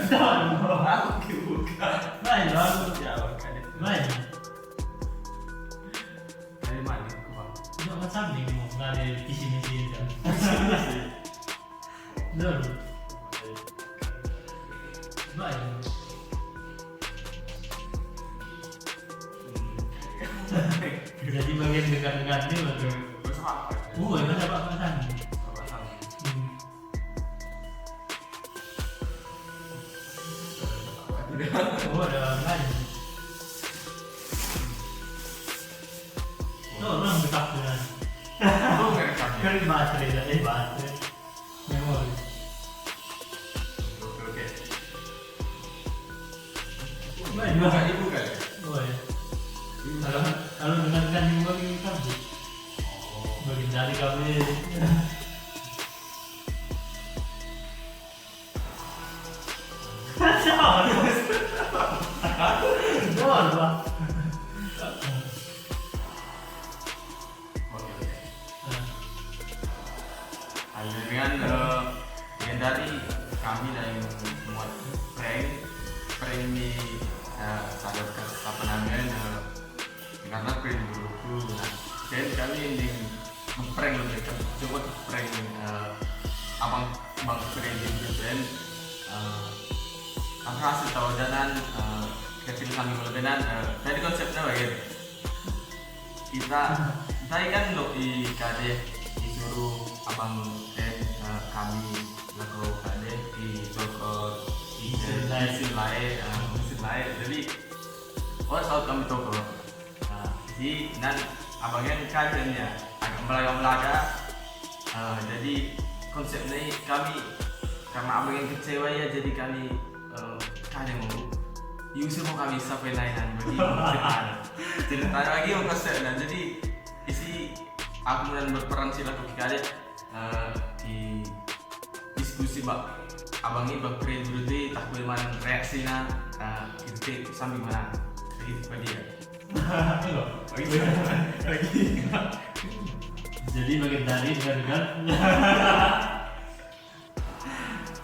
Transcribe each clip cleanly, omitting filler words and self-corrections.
Aku buka. Main bang. Jawab kan itu. Main. Dari mana aku bang? Jangan samping mau nggak ada di sini sini kan. Betul. Main. Jadi bagian dekat-dekat ini betul. Bersama apa? Bahasa apa bahasa? Oh, ada lain. Oh, orang dekat dengan. Oh, merekamnya. Kan baterai dah, baterai. Memori. Oke. Main Buka juga. ibu kali. Oh ya. Kalau dengan yang bagi kabel, bagi dari kabel. Doang bang. Oke. Dengan dari kami yang membuat prank di sadar apa namanya karena prank dulu. Dan kami ini ngeprank lebih coba prank abang bang prank di brand aku kasih tahu dan kecil kami melebihan tadi konsepnya bagaimana kita kan lo di KD disuruh abang dan kami laku KD di toko mesin lain jadi saat kami toko jadi dan abangnya kajiannya agak belaga jadi konsepnya kami karena abang yang kecewa ya jadi kami kadang mau Yusuf mau kami sampai naikan bagi cerita lagi mau konsepnya jadi isi aku dan berperan sila kekade di diskusi bak abangnya bak pria dulu deh tak boleh mana reaksinya kita sambil mana gitu pada dia lagi Jadi bagian dari dengan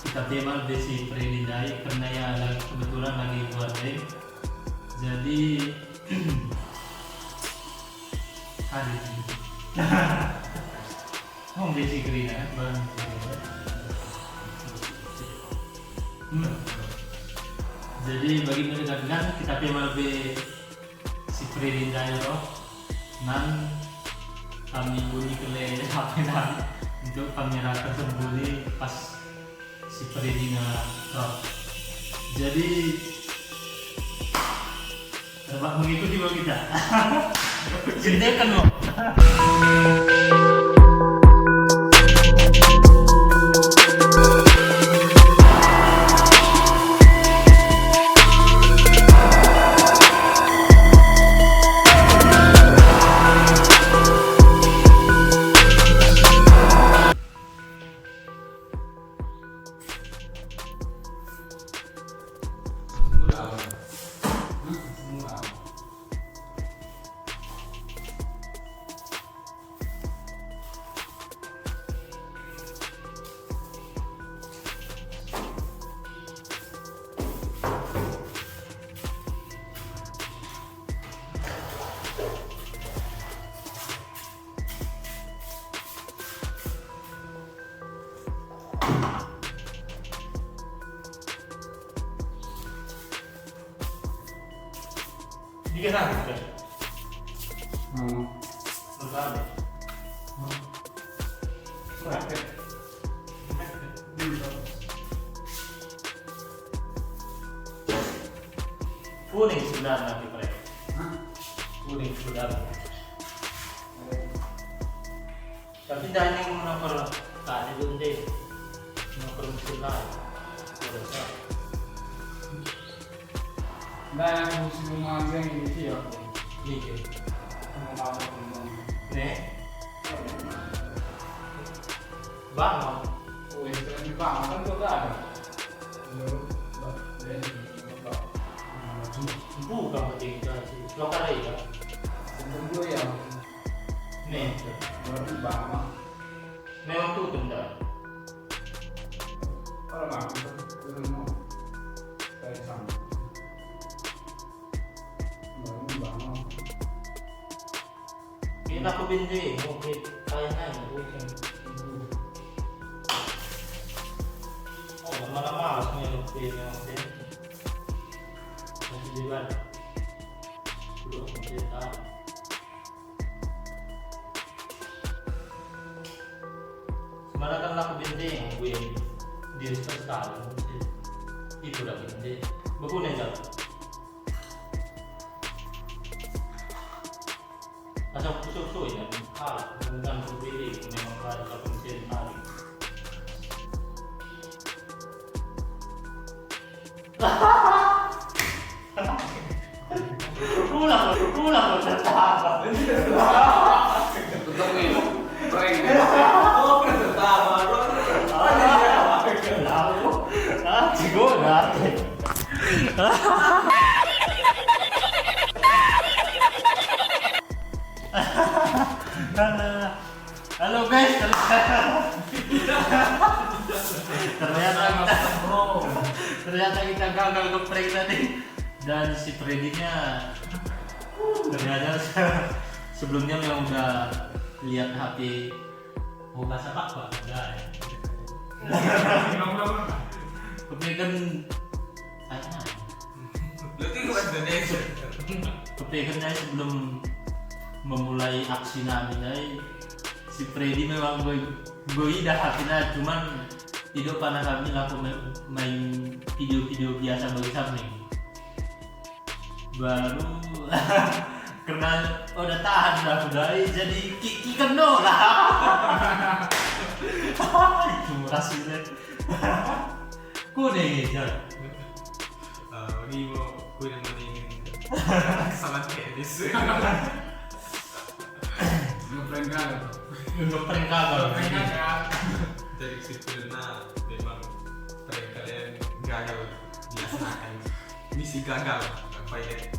kita tema desi Predindai karena ya kebetulan lagi buat day. Jadi hari ini desi Krina bang. Jadi bagi mereka dengan kita tema lebih si Predindai roh nan kami bunyi kele HP nan untuk kamera tersembunyi pas si Predina roh. Jadi coba mengikuti bang kita. Ceritakan lo. Dikit lagi sudah. Berapa? Berapa? Kuning sudah nanti Pak. Kuning sudah. Tapi jangan yang menopor tadi dulu deh. Menopor mesin lain. Nah, yang musim magang ini sih ya. Iya. Nih. Bangun. Wih, keren banget kan tuh ada. Bukan penting sih. Lokal aja. Tunggu ya. Nih. Baru banget. Memang tuh benda. Kalau nggak bisa, belum mau. Kita ko bindi, okay, kaya na yun. Oh, malas mo yung okay. Kasi di ba? Udah komplit. Sebenarnya kan aku bindi yang gue di sekali. Itu udah bindi. Bagus nih jam. Asal kusuk ya, dengan berdiri memang ada pensiun hari. Ulang tertawa. Tetap nih, prank. Oh, pernah tertawa, bro. Cigo nggak? Halo guys, ternyata kita gagal nge-prank tadi dan si Freddy-nya ternyata sebelumnya memang udah lihat HP bahasa apa enggak ya. Tapi kan Lu tuh buat Indonesia. kepikirannya sebelum memulai aksi nabi si Freddy memang gue dah hatinya cuman tidak pernah kami aku main video-video biasa bagi kami baru karena udah tahan dah udah jadi kikan no lah itu hasilnya kuning aja Ini mau gue yang ingin kesalahan kayak gitu. Ngeprank kan? ngeprank gagal Dari situ memang prank kalian gagal dilaksanakan. Misi gagal, apa ya?